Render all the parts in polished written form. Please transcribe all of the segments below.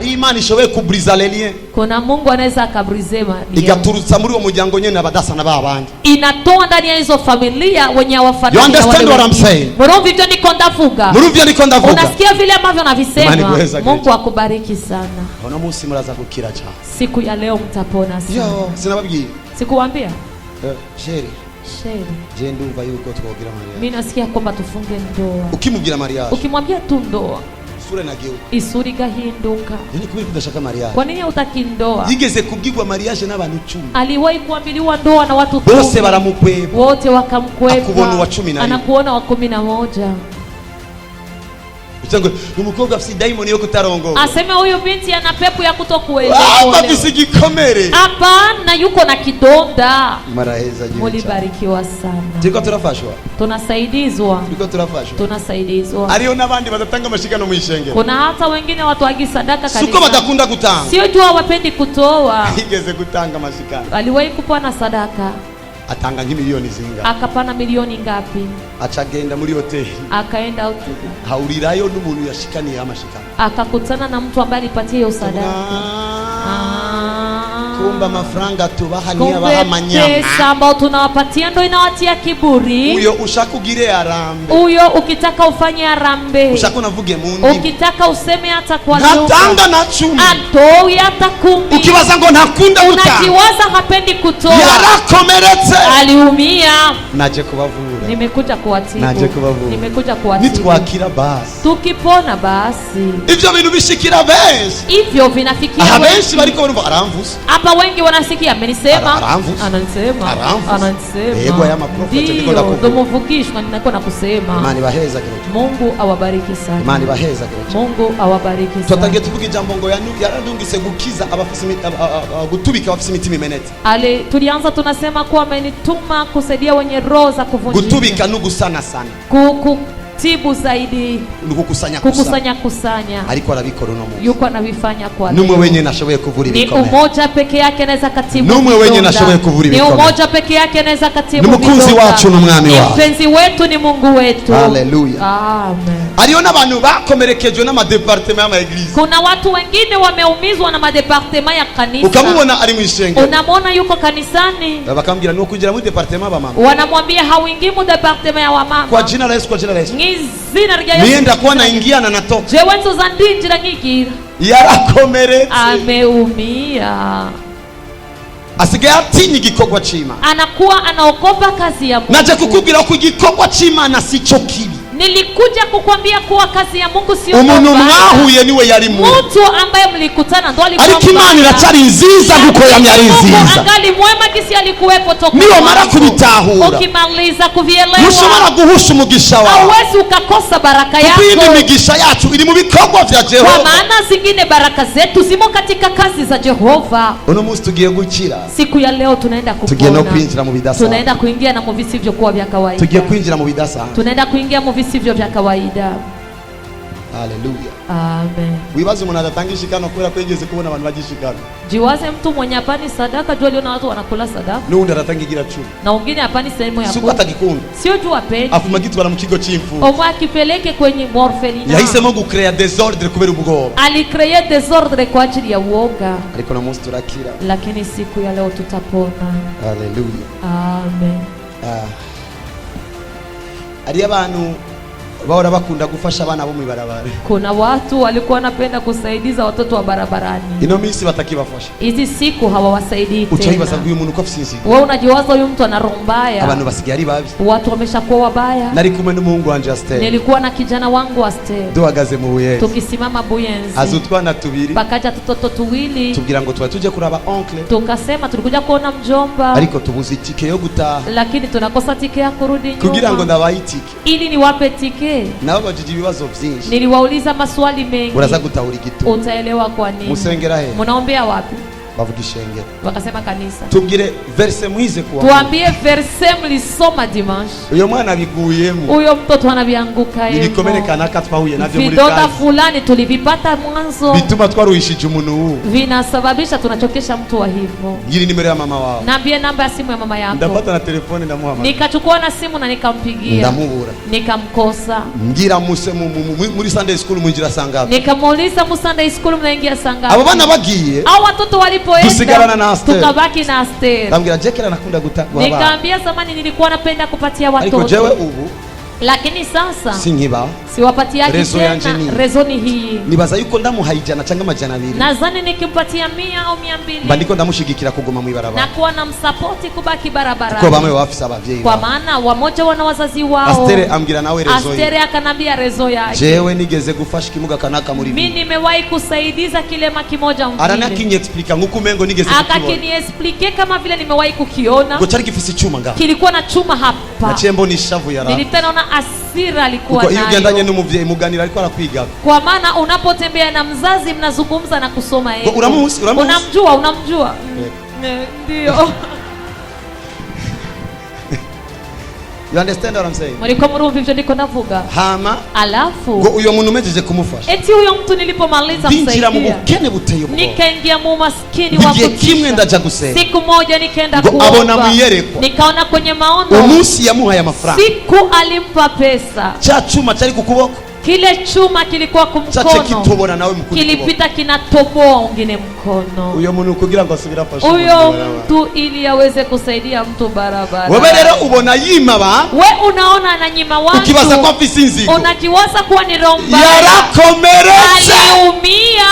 hari Imana ishoboye kubriza lelien. Kuna Mungu anaweza akabrizema. Igaturutsa muri uwo muryango nyene abadasa na babandi. Inatoa ndani ya hizo familia wenye hawafanani. You understand what I'm saying? Murumva ivyo niko ndavuga. Unasikia vile ambavyo navisema. Mungu akubariki sana. Ona munsi muraza gukira cyane. Siku ya leo mtapona sana. Yo, sinababwiye. Sikuambia? Sheri. Je ndumva yuko twogira Maria. Mimi nasikia kwamba tufunge ndoa. Ukimubwira Maria. Ukimwambia tu ndoa. Sura nageuka. Isuri gahinduka. Nini kubiri kudashaka Maria? Kwa nini hutaki ndoa? Yigeze kubwirwa mariage n'abantu 10. Aliwahi kuambiliwa ndoa na watu 10. Bose baramukweba. Wote wakamkweba. Akubona wa 11. Anakuona wa 11. Utango umukobwa afisi daimoni yo kutarongo. Aseme huyu binti ana pepo ya kutokuweza kuolewa. Afisi gikomere. Hapana, yuko na kidonda. Maraheza jiwe. Mulibarikiwa sana. Tiko turafashwa. Tunasaidizwa. Tiko turafashwa. Tunasaidizwa. Ariyo nabandi badatanga mashikano mu ishengero. Kuna hata wengine watu wagi sadaka kanisa. Suko badakunda gutanga. Sio jua hawapendi kutoa. Igeze gutanga mashikano. Aliwahi kupana sadaka. Atanga nk'imiliyoni zinga. Akapana milioni ngapi? Acagenda muri hoteli. Akaenda hoteli. Haurirayo n'umuntu yashikaniye amashikano. Akakutana na mtu ambaye alipatia hiyo sadaka. Kumba mafaranga tubaha ni abahamanyama. Pesa ambao tunawapatia ndio inawatia kiburi. Uyo ushakugire arambe. Uyo ukitaka ufanye arambe. Ushakunavuge mundi. Ukitaka useme hata kwa lugha. Natanga na 10. Atoi hata 10. Ukiwaza ngo ntakunda uta. Unajiwaza hapendi kutoa. Yarakomeretse. Aliumia. Naje kubavura. Nimekuja kuwatibu. Naje kubavura. Nimekuja kuwatibu. Nitwakira basi. Tukipona basi. Ivyo bintu bishikira benshi. Hivyo vinafikia wengi. Benshi bariko barumva aramvuza. Hapa wengi wanasikia amenisema. Ananisema. Ananisema. Yego ya maprofeti ndiko ndakuvuga. Ndio mvukishwa ninakuwa nakusema. Imani baheza kile. Mungu awabariki sana. Imani baheza kile. Mungu awabariki sana. Twatangiye tuvuga ijambo ngo yarandungise gukiza abafisi gutubika abafisi imitima imenetse. Tulianza tunasema kuwa amenituma kusaidia wenye roho za kuvunjika. Gutubika nugusana sana. Tibu zaidi kukusanya ariko arabikora no munsi yuko anabifanya kwa numwe wenye nashoboye kuvura ibikomere. Ni umoja peke yake anaweza katibu. Numwe wenye nashoboye kuvura ibikomere. Ni umoja peke yake anaweza katibu. Ni mkunzi wacu n'umwami wacu. Mpenzi wetu ni Mungu wetu. Haleluya. Amen. Ariyo n'abantu bakomerekejwe n'ama departement y'ama eglise. Kuna watu wengine wameumizwa na madepartement ya kanisa. Ukamubona ari mu ishengero. Unamwona yuko kanisani. Bakambira no kugira mu departement y'abamama. Wanamwambia hauingii mu departement ya wamama. Kwa jina la Yesu, kwa jina la Yesu. Zina rya Yesu. Nienda kuwa naingia na natoka. Je wenzo za ndinjira ngigira. Yarakomeretse. Ameumia. Asigaye atinya igikorwa c'Imana. Anakuwa anaogopa kazi ya Mungu. Naje kukubwira ko igikorwa c'Imana sico kibi. Nilikuja kukwambia kuwa kazi ya Mungu sio mbaya. Umuntu mwahuye niwe yari mubi. Mtu ambaye mlikutana ndo alikuwa mbaya. Ariko Imana iracari nziza kuko yamyari nziza. Angali mwema kisi alikuwepo toka. Niyo mara kubitahura. Ukimaliza kuvielewa. Mushobora guhusha umugisha wawe. Hauwezi ukakosa baraka yako. Kuko imigisha yacu iri mu bikorwa vya Jehova. Kwa maana zingine baraka zetu zimo katika kazi za Jehova. Uno munsi tugiye gukira. Siku ya leo tunaenda kupona. Tugiye no kwinjira mu bidasa. Tunaenda kuingia na mu visivyo kuwa vya kawaida. Tugiye kwinjira mu bidasa. Tunaenda kuingia mu visivyo vya kawaida. Haleluya. Amen. Wibaze umuntu adatanga ishikano kubera ko yigeze kubona abantu bagishikana. Jiwaze mtu mwenye hapani sadaka jua aliona watu wanakula sadaka. Nundi adatanga igira 10. Na wengine hapani sehemu ya kula. Sio atakikunda. Sio jua pendi. Afuma gitu bara mu kigo c'imfu. Omwe akipeleke kwenye morphelina. Yahisemo gucrea desordre kubera ubwoba. Alicrea desordre kwa ajili ya uoga. Ariko na munsi turakira. Lakini siku ya leo tutapona. Haleluya. Amen. Ari abantu bahora bakunda gufasha abana bo mu barabara. Kuna watu walikuwa wanapenda kusaidiza watoto wa barabarani. Ino minsi batakibafasha. Hizi siku hawawasaidii tena. Uchayibaza ngo uyu muntu ko afisi. Wewe unajiwaza uyu mtu ana roho mbaya. Abantu basigaye ari babi. Watu wameshakuwa wabaya. Nari kumwe n'umuhungu wanje Aster. Nilikuwa na kijana wangu Aster. Duhagaze mu Buyenzi. Tukisimama Buyenzi. Azutwana tubiri. Bakaja tutoto tuwili. Tubwira ngo tuje kuraba oncle. Tukasema tulikuja kuona mjomba. Ariko tubuze itike yo gutaha. Lakini tunakosa tike ya kurudi nyuma. Kugira ngo ndabaye itike. Ili niwape tike. Nabo bajiji ibibazo byinshi. Niliwauliza maswali mengi. Uraza gutahura igito. Utaelewa kwa nini. Musengera he. Munaombea wapi? wakasema kanisa. Tubwire verse mwize kuwa. Tuambie verse mlisoma dimanche. Uyo mwana biguyemo. Uyo mtoto anabianguka yemo. Nilikomenekana katwahuye navyo muri kazi. Vidonda fulani tulivipata mwanzo. Bituma twaruhishije umuntu huu. Vinasababisha tunachokesha mtu wa hivyo. Ngiri nimero ya mama wao. Naambie namba ya simu ya mama yako. Ndapata na telefoni ndamuhamagara. Nikachukua na simu na nikampigia. Ndamubura. Nikamkosa. Ngira muse muri Sunday school munjira sangapi. Nikamuuliza mu Sunday school mnaingia sangapi. Abo bana bagiye. Hao watoto walipoenda. Tusigarana na Aster. Tukabaki na Aster. Ndambira Jekela nakunda gutagwa. Nikaambia zamani nilikuwa napenda kupatia watoto. Ariko jewe ubu. Lakini sasa singiba siwapatiaje tena. Rezoni hii nibaza yuko ndamuhayijana cyangwa amajana 2. Nadhani nikimpatia 100 au 200 bandiko ndamushigikira kuguma mu barabara na kuwa na msupport kubaki barabara. Kwa bamwe wafisa abavyeyi. Kwa maana wamoja wana wazazi wao. Astere ambira nawe rezo. Astere akanambia rezo yake. Jewe nigeze gufasha kimuga kanaka muri. Mimi nimewahi kusaidiza kilema kimoja mvile. Arana kinyi explica nguku mengo nigeze kukiona. Akakini explique kama vile nimewahi kukiona. Ngo cyari gifisi chuma nga. Kilikuwa na chuma hapa. Na chembo ni shavu ya raha. Nilitana asira alikuwa nayo. Iyo ugendanye n'umuvyeyi muganira alikuwa arakwiga. Kwa maana unapotembea na mzazi mnazungumza na kusoma yeye. Unamjua. Ndio. You understand what I'm saying? Mliko murumva ivyo ndiko navuga. Hama. Alafu. Ngo uyo muntu mejeje kumufasha. Eti huyo mtu nilipomaliza kusaidia. Mu bukene buteye ubwoba. Nikaingia mu maskini wa kutisha. Kimwe ndaja gusenga. Siku moja nikaenda kuomba. Abona muyerekwa. Nikaona kwenye maono. Umunsi yamuha ya mafaranga. Siku alimpa pesa. Cha chuma chari kukuboko. Kile chuma kilikuwa kumkono. Kilipita kinatoboa ungine mkono. Uyo muntu kugira ngo asubira afashe. Uyo mtu ili aweze kusaidia mtu barabara. Wewe rero ubona yima ba? We unaona ananyima watu. Ukibaza kwa fisinzigo. Unakiwaza kuwa ni romba. Yarakomeretse. Aliumia.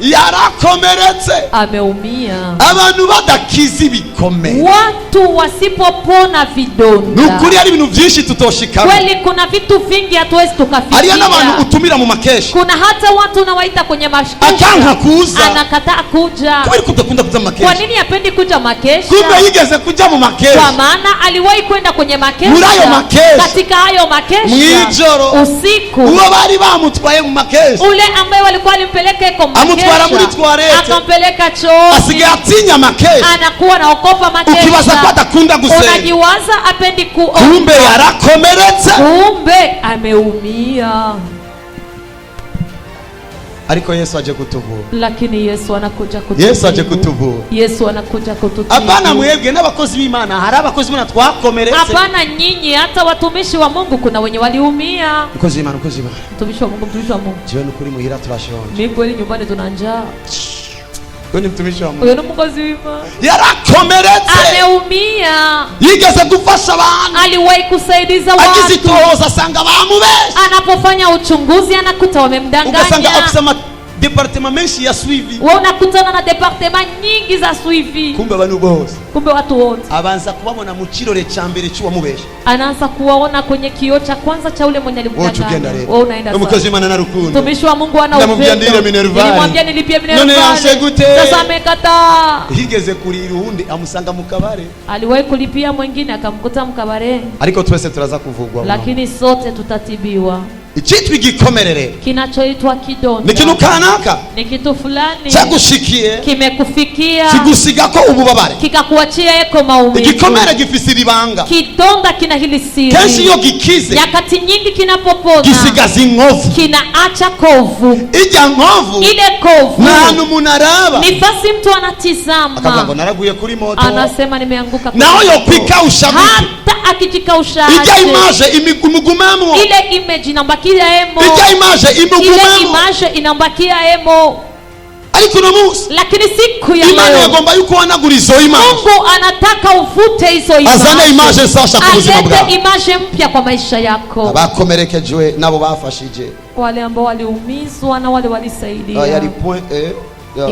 Yarakomeretse. Ameumia. Abantu badakiza ibikomere. Watu wasipopona vidonda. Nukuri ari ibintu byinshi tutoshika. Kweli kuna vitu vingi hatuwezi tukafikia. Ari n'abantu utumira mu makeshi. Kuna hata watu unawaita kwenye mashika. Akanka kuza. Anakataa kuja. Kweli kudakunda kuja makeshi. Kwa nini hapendi kuja makeshi? Kumbe yigeze kuja mu makeshi. Kwa maana aliwahi kwenda kwenye makeshi. Murayo makeshi. Katika hayo makeshi. Mwijoro. Usiku. Uwo bari bamutwaye mu makeshi. Ule ambaye walikuwa alimpeleka kwa makeshi. Akampeleka choo. Asigaye atinya makeshi. Anakuwa naogopa makeshi. Ukibaza kwa atakunda gusenga. Unajiwaza apendi kuomba. Kumbe yarakomeretse. Kumbe ameumia. Ariko Yesu aje kutuvura. Lakini Yesu anakuja kutuvura. Yesu aje kutuvura. Yesu anakuja kutuvura. Abana mwebwe n'abakozi b'Imana hari abakozi b'Imana twakomeretse. Hapana nyinyi hata watumishi wa Mungu kuna wenye waliumia. Mkozi w'Imana, mkozi w'Imana. Mtumishi wa Mungu, mtumishi wa Mungu. Jiwe nukuri muhira turashonje. Mimi kweli nyumbani tuna njaa. Wewe ni mtumishi wa Mungu. Wewe ni mkozi w'Imana. Yarakomeretse. Ameumia. Yigeze gufasha abantu. Aliwahi kusaidiza watu. Akizitoza sanga bamubesha. Anapofanya uchunguzi anakuta wamemdanganya. Ugasanga afisa departement menshi ya suivi. Wewe unakutana na departement nyingi za suivi. Kumbe abantu bose. Kumbe watu wote. Abanza kubabona mu kirore cha mbere cy'uwa mubesha. Anaanza kuwaona kwenye kioo cha kwanza cha ule mwenye alimdanganya. Wewe unaenda sasa. Mkozi Imana na rukundo. Mtumishi wa Mungu ana upendo. Nilimwambia nilipie Minerval. None yanse gute? Sasa amekataa. Higeze kuri iruhundi amusanga mu kabare. Aliwahi kulipia mwingine akamkuta mkabare. Ariko twese turaza kuvugwa. Lakini sote tutatibiwa. Icyitwa igikomerere kinachoitwa kidonda ni kintu kanaka, ni kitu fulani cyagushikiye, kimekufikia, kigusiga ko ububabare, kikakuachia eko maumivu. Igikomere gifise ibanga, kidonda kina hili siri. Kenshi iyo gikize, nyakati nyingi kinapopona, gisigaza inkovu, kinaacha kovu. Ijya nkovu, ile kovu nanu munaraba, nifasi mtu anatizama, akavuga naraguye kuri moto, anasema nimeanguka kuri moto, nayo pika ushabuki, hata akijikausha, ijya image imugumamo, ile image inambakia emo, ijya image imugumamo, ile image inambakia emo. Ariko no musi, lakini siku ya leo Imana yagomba yuko wanagurizo image. Mungu anataka uvute hizo image, azane image sasa ku buzima bwawe, alete image mpya kwa maisha yako. Abakomerekejwe nabo bafashije, wale ambao waliumizwa na wale walisaidia. Yari point E,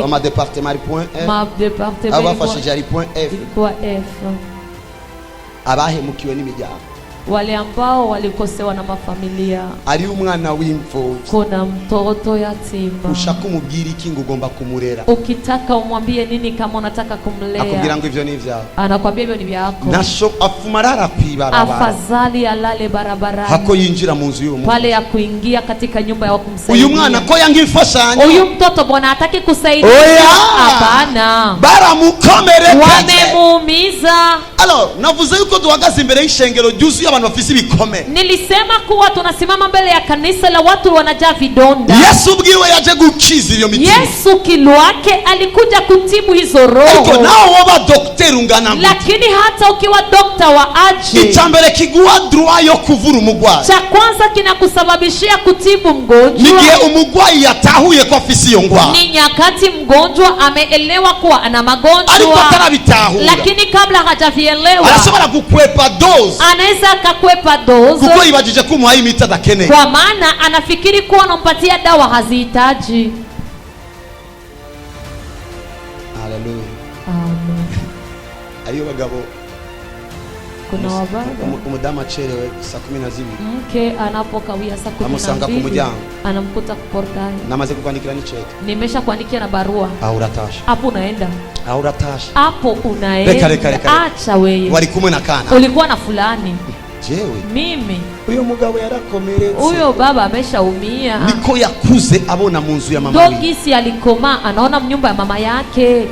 ma département ari point E, ma département abafashije ari point F, ilikuwa F. abahemukiwe n'imiryango, wale ambao walikosewa na mafamilia. Ari umwana w'imfubyi, kuna mtoto yatima. Ushaka umubwira iki ngo ugomba kumurera? Ukitaka umwambie nini kama unataka kumlea? Akubwira ngo ivyo ni vyawe. Anakuambia hivyo ni vyako. Nasho afumarara kwibarabara. Afadhali alale barabarani hako yinjira mu nzu y'umuntu. pale ya kuingia katika nyumba ya kumsaidia. Uyu mwana ko yangifashanya. Uyu mtoto bwana hataki kusaidia. Hapana. Baramukomerekeje. Wamemuumiza. Alors, navuze yuko duhagaze imbere y'ishengero ryuzuye abantu bafise ibikomere. Nilisema kuwa tunasimama mbele ya kanisa la watu wanajaa vidonda. Yesu ubwiwe yaje gukiza iyo mitima. Yesu kilwake alikuja kutibu hizo roho. Iko nao waba daktari ungana nguti. Lakini hata ukiwa dokta wa aje, itambere kiguha droit yo kuvura umugwayi. cha kwanza kinakusababishia kutibu mgonjwa. Nigihe umugwayi yatahuye ko afise iyo ngwara. Ni nyakati mgonjwa ameelewa kuwa ana magonjwa. Ariko atarabitahura. Lakini kabla hajavielewa, arashobora gukwepa dose. Anaweza akakwepa dose. Kuko yibajije ko umuhaye imiti adakeneye. Kwa maana anafikiri kuwa anampatia dawa hazihitaji. Haleluya. Amen. Ariyo bagabo, kuna wababa umudamu acerewe saa 12, mke anapokawia saa 12 amusanga ku muryango, anamkuta kuportani. namaze kukwandikira n'icete, nimesha kuandikia na barua. Uratasha Hapo unaenda, uratasha hapo unaenda. Reka. Acha wewe, wari kumwe na kana, ulikuwa na fulani. jewe mimi uyo mugabo yarakomeretse, uyo baba ameshaumia. niko yakuze abona mu nzu ya mama we, dogisi alikoma anaona nyumba ya mama yake,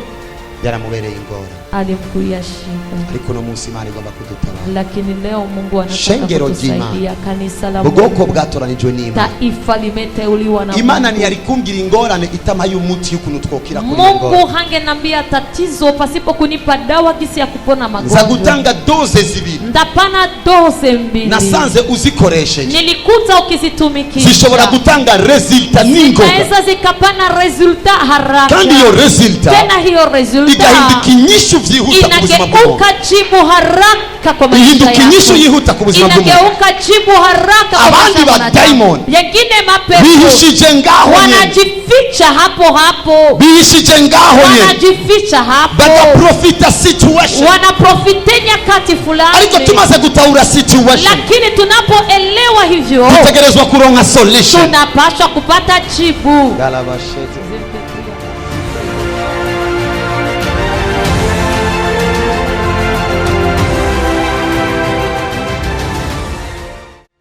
yaramubereye ingora, alimkuia shida. ariko no munsi Imana igomba kudutabara. Lakini leo Mungu anataka kutusaidia. Kanisa la Mungu, ubwoko bwatoranijwe n'Imana, taifa limeteuliwa na Imana ntiyarikumbwira ingorane itama y'umuti y'ukuntu twokira kuri Mungu. Mungu hangenambia tatizo pasipo kunipa dawa gisi ya kupona magonjwa. Nza gutanga doze zibiri, ndapana doze mbili, nasanze uzikoresheje, nilikuta ukizitumikisha zishobora gutanga resulta ningoga, naweza zikapana resulta haraka, kandi iyo resulta tena hiyo resulta igahinduka inyishu vyihuta ku buzima bw'umuntu, inageuka jibu haraka kwa maisha yako, ihinduka inyishu yihuta ku buzima bw'umuntu, inageuka jibu haraka kwa abandi ba diamond yengine mapepo bihishije ngaho wanajificha hapo, bihishije ngaho wanajificha hapo, bagaprofita situation, wanaprofita nyakati fulani, ariko tumaze gutaura situation, lakini tunapoelewa hivyo tutegerezwa kuronka solution, tunapaswa kupata jibu. galabashete